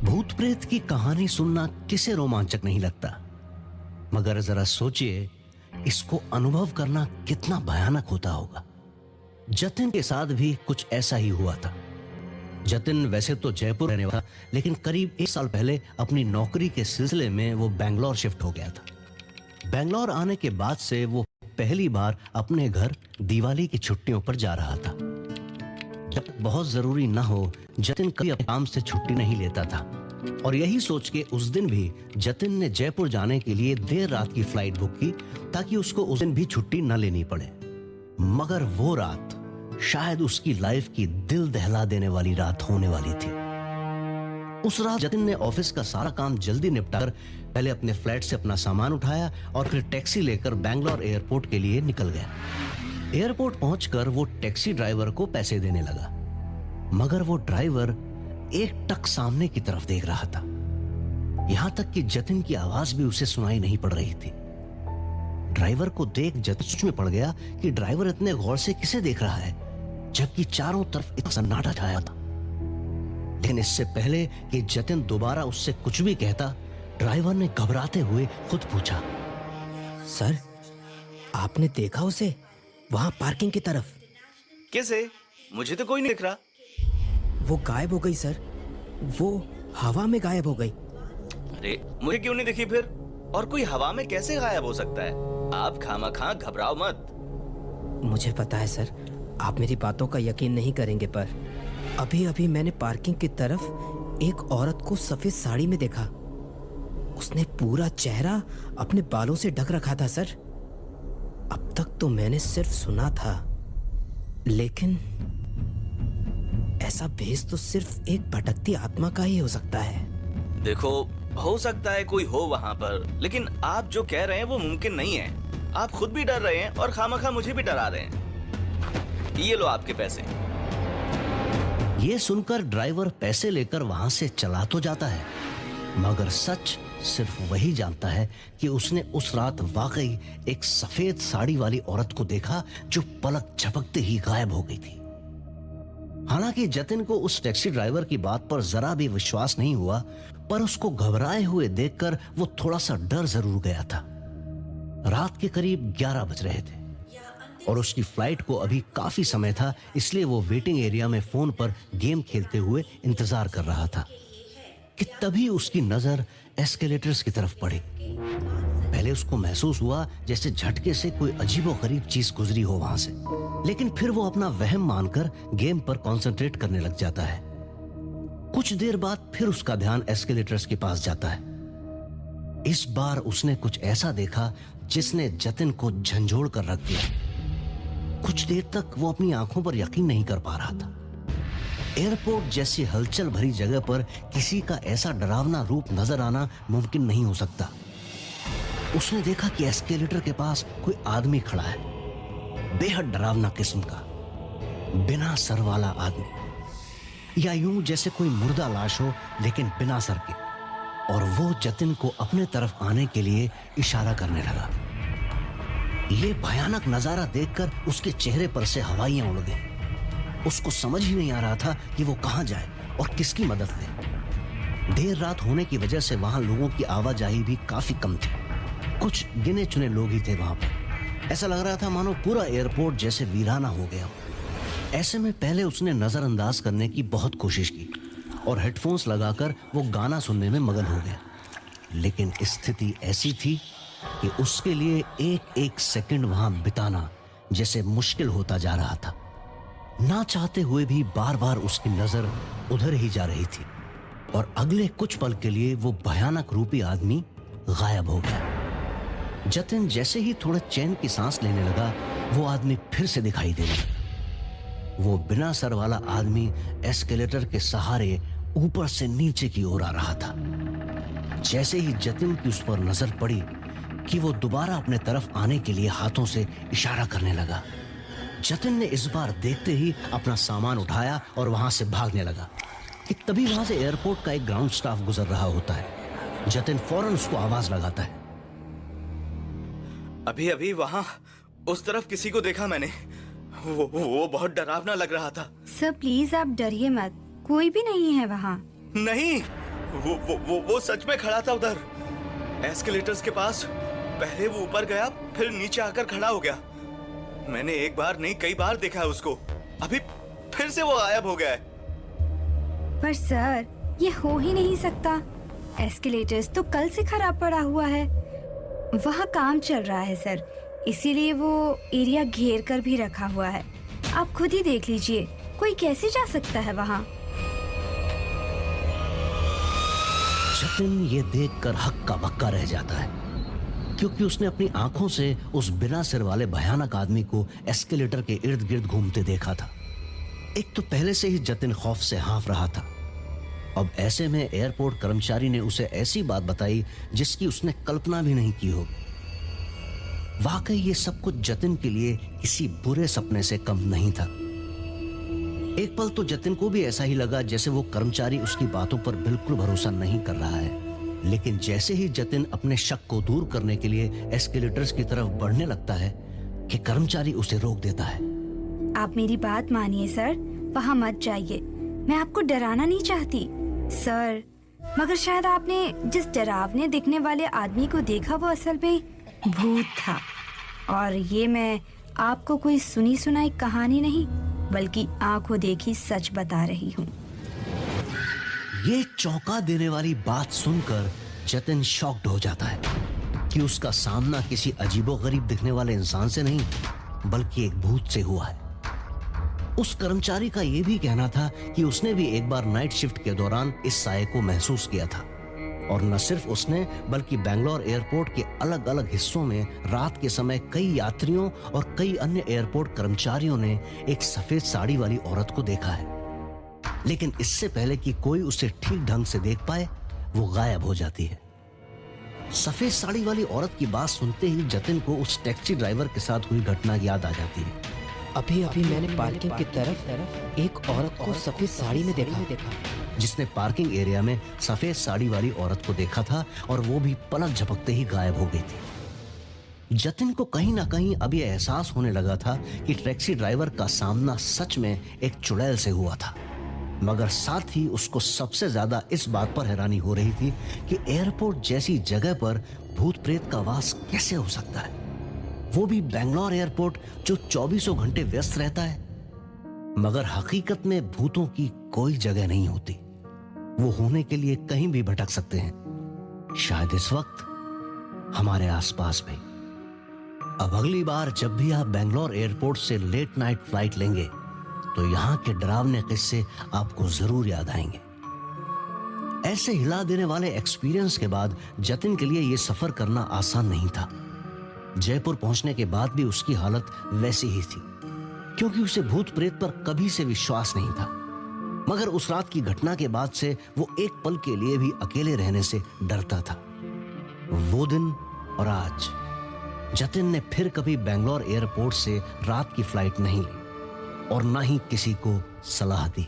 भूत प्रेत की कहानी सुनना किसे रोमांचक नहीं लगता, मगर जरा सोचिए इसको अनुभव करना कितना भयानक होता होगा। जतिन के साथ भी कुछ ऐसा ही हुआ था। जतिन वैसे तो जयपुर रहने वाला था, लेकिन करीब 1 साल पहले अपनी नौकरी के सिलसिले में वो बैंगलोर शिफ्ट हो गया था। बैंगलोर आने के बाद से वो पहली बार अपने घर दिवाली की छुट्टियों पर जा रहा था। जब तक बहुत जरूरी ना हो, जतिन कभी अपने काम से छुट्टी नहीं लेता था, और यही सोच के उस दिन भी जतिन ने जयपुर जाने के लिए देर रात की फ्लाइट बुक की ताकि उसको उस दिन भी छुट्टी न लेनी पड़े। मगर वो रात शायद उसकी लाइफ की दिल दहला देने वाली रात होने वाली थी। उस रात जतिन ने ऑफिस का सारा काम जल्दी निपटाकर पहले अपने फ्लैट से अपना सामान उठाया और फिर टैक्सी लेकर बैंगलोर एयरपोर्ट के लिए निकल गया। एयरपोर्ट पहुंचकर वो टैक्सी ड्राइवर को पैसे देने लगा, मगर वो ड्राइवर एक टक सामने की तरफ देख रहा था। यहां तक कि जतिन की आवाज भी उसे सुनाई नहीं पड़ रही थी। ड्राइवर को देख जतिन सोच में पड़ गया कि ड्राइवर इतने गौर से किसे देख रहा है, जबकि चारों तरफ एक सन्नाटा छाया था। लेकिन इससे पहले कि जतिन दोबारा उससे कुछ भी कहता, ड्राइवर ने घबराते हुए खुद पूछा, सर, आपने देखा उसे वहां पार्किंग की तरफ? किसे? मुझे तो कोई नहीं दिख रहा। वो गायब हो गई सर, वो हवा में गायब हो गई। अरे मुझे क्यों नहीं दिखी फिर? और कोई हवा में कैसे गायब हो सकता है? आप खामखा घबराओ मत। मुझे पता है सर, आप मेरी बातों का यकीन नहीं करेंगे, पर अभी अभी मैंने पार्किंग की तरफ एक औरत को सफेद साड़ी में देखा। उसने पूरा चेहरा अपने बालों से ढक रखा था सर। अब तक तो मैंने सिर्फ सुना था, लेकिन ऐसा भेस तो सिर्फ एक भटकती आत्मा का ही हो सकता है। देखो, हो सकता है कोई हो वहाँ पर, लेकिन आप जो कह रहे हैं वो मुमकिन नहीं है। आप खुद भी डर रहे हैं और खामखा मुझे भी डरा रहे हैं। ये लो आपके पैसे। ये सुनकर ड्राइवर पैसे लेकर वहां से चला तो जाता है, मगर सच सिर्फ वही जानता है कि उसने उस रात वाकई एक सफेद साड़ी वाली औरत को देखा जो पलक झपकते ही गायब हो गई थी। हालांकि जतिन को उस टैक्सी ड्राइवर की बात पर जरा भी विश्वास नहीं हुआ, पर उसको घबराए हुए देखकर वो थोड़ा सा डर जरूर गया था। रात के करीब 11 बज रहे थे और उसकी फ्लाइट को अभी काफी समय था, इसलिए वो वेटिंग एरिया में फोन पर गेम खेलते हुए इंतजार कर रहा था कि तभी उसकी नजर एस्केलेटर्स की तरफ पड़ी। पहले उसको महसूस हुआ जैसे झटके से कोई अजीबोगरीब चीज गुजरी हो वहां से, लेकिन फिर वो अपना वहम मानकर गेम पर कंसंट्रेट करने लग जाता है। कुछ देर बाद फिर उसका ध्यान एस्केलेटर्स के पास जाता है। इस बार उसने कुछ ऐसा देखा जिसने जतिन को झंझोड़ कर रख दिया। कुछ देर तक वो अपनी आंखों पर यकीन नहीं कर पा रहा था। एयरपोर्ट जैसी हलचल भरी जगह पर किसी का ऐसा डरावना रूप नजर आना मुमकिन नहीं हो सकता। उसने देखा कि एस्केलेटर के पास कोई आदमी खड़ा है, बेहद डरावना किस्म का, बिना सर वाला आदमी, या यूं जैसे कोई मुर्दा लाश हो लेकिन बिना सर के। और वो जतिन को अपने तरफ आने के लिए इशारा करने लगा। ये भयानक नजारा देखकर उसके चेहरे पर से हवाइयां उड़ गईं। उसको समझ ही नहीं आ रहा था कि वो कहां जाए और किसकी मदद ले। देर रात होने की वजह से वहां लोगों की आवाजाही भी काफी कम थी। कुछ गिने चुने लोग ही थे वहां पर। ऐसा लग रहा था मानो पूरा एयरपोर्ट जैसे वीराना हो गया हो। ऐसे में पहले उसने नजरअंदाज करने की बहुत कोशिश की और हेडफोन्स लगाकर वो गाना सुनने में मगन हो गया, लेकिन स्थिति ऐसी थी कि उसके लिए एक एक सेकंड वहां बिताना जैसे मुश्किल होता जा रहा था। ना चाहते हुए भी बार बार उसकी नजर उधर ही जा रही थी और अगले कुछ पल के लिए वो भयानक रूपी आदमी गायब हो गया। जतिन जैसे ही थोड़ा चैन की सांस लेने लगा, वो आदमी फिर से दिखाई देने लगा। वो बिना सर वाला आदमी एस्केलेटर के सहारे ऊपर से नीचे की ओर आ रहा था। जैसे ही जतिन की उस पर नजर पड़ी कि वो दोबारा अपने तरफ आने के लिए हाथों से इशारा करने लगा, जतिन ने इस बार देखते ही अपना सामान उठाया और वहां से भागने लगा कि तभी वहां से एयरपोर्ट का एक ग्राउंड स्टाफ गुजर रहा होता है। जतिन फौरन उसको आवाज लगाता है, अभी अभी वहाँ उस तरफ किसी को देखा मैंने। वो बहुत डरावना लग रहा था। सर प्लीज आप डरिए मत, कोई भी नहीं है वहाँ। नहीं, वो सच में खड़ा था उधर एस्केलेटर्स के पास। पहले वो ऊपर गया, फिर नीचे आकर खड़ा हो गया। मैंने एक बार नहीं कई बार देखा है उसको। अभी फिर से वो गायब हो गया है। पर सर, ये हो ही नहीं सकता। एस्केलेटर्स तो कल से खराब पड़ा हुआ है। वहाँ काम चल रहा है सर, इसीलिए वो एरिया घेर कर भी रखा हुआ है। आप खुद ही देख लीजिए, कोई कैसे जा सकता है वहाँ। जतिन ये देखकर हक्का बक्का रह जाता है, क्योंकि उसने अपनी आंखों से उस बिना सिर वाले भयानक आदमी को एस्केलेटर के इर्द गिर्द घूमते देखा था। एक तो पहले से ही जतिन खौफ से हाँफ रहा था। अब ऐसे में एयरपोर्ट कर्मचारी ने उसे ऐसी बात बताई जिसकी उसने कल्पना भी नहीं की हो। वाकई ये सब कुछ जतिन के लिए किसी बुरे सपने से कम नहीं था। एक पल तो जतिन को भी ऐसा ही लगा जैसे वो कर्मचारी उसकी बातों पर बिल्कुल भरोसा नहीं कर रहा है। लेकिन जैसे ही जतिन अपने शक को दूर करने के लिए एस्केलेटर्स की तरफ बढ़ने लगता है कि कर्मचारी उसे रोक देता है। आप मेरी बात मानिए सर, वहाँ मत जाइए। मैं आपको डराना नहीं चाहती सर, मगर शायद आपने जिस डरावने दिखने वाले आदमी को देखा वो असल में भूत था। और ये मैं आपको कोई सुनी सुनाई कहानी नहीं बल्कि आंखों देखी सच बता रही हूँ। ये चौंका देने वाली बात सुनकर जतिन शॉक्ड हो जाता है कि उसका सामना किसी अजीबोगरीब दिखने वाले इंसान से नहीं बल्कि एक भूत से हुआ है। उस कर्मचारी का यह भी कहना था कि उसने भी एक बार नाइट शिफ्ट के दौरान इस साये को महसूस किया था। और न सिर्फ उसने बल्कि बैंगलोर एयरपोर्ट के अलग अलग हिस्सों में रात के समय कई यात्रियों और कई अन्य एयरपोर्ट कर्मचारियों ने एक सफेद साड़ी वाली औरत को देखा है। लेकिन इससे पहले कि कोई उसे ठीक ढंग से देख पाए, वो गायब हो जाती है। सफेद साड़ी वाली औरत की बात सुनते ही जतिन को उस टैक्सी ड्राइवर के साथ हुई घटना याद आ जाती है। अभी अभी मैंने पार्किंग की तरफ एक औरत को सफेद साड़ी में देखा, जिसने पार्किंग एरिया में सफेद साड़ी वाली औरत को देखा था और वो भी पलक झपकते ही गायब हो गई थी। जतिन को कहीं ना कहीं अब यह एहसास होने लगा था कि टैक्सी ड्राइवर का सामना सच में एक चुड़ैल से हुआ था। मगर साथ ही उसको सबसे ज्यादा इस बात पर हैरानी हो रही थी कि एयरपोर्ट जैसी जगह पर भूत प्रेत का वास कैसे हो सकता है, वो भी बैंगलोर एयरपोर्ट जो 24 घंटे व्यस्त रहता है। मगर हकीकत में भूतों की कोई जगह नहीं होती, वो होने के लिए कहीं भी भटक सकते हैं, शायद इस वक्त हमारे आसपास भी। अब अगली बार जब भी आप बैंगलोर एयरपोर्ट से लेट नाइट फ्लाइट लेंगे तो यहां के डरावने किस्से आपको जरूर याद आएंगे। ऐसे हिला देने वाले एक्सपीरियंस के बाद जतिन के लिए यह सफर करना आसान नहीं था। जयपुर पहुंचने के बाद भी उसकी हालत वैसी ही थी, क्योंकि उसे भूत प्रेत पर कभी से विश्वास नहीं था। मगर उस रात की घटना के बाद से वो एक पल के लिए भी अकेले रहने से डरता था। वो दिन और आज जतिन ने फिर कभी बैंगलोर एयरपोर्ट से रात की फ्लाइट नहीं ली और ना ही किसी को सलाह दी।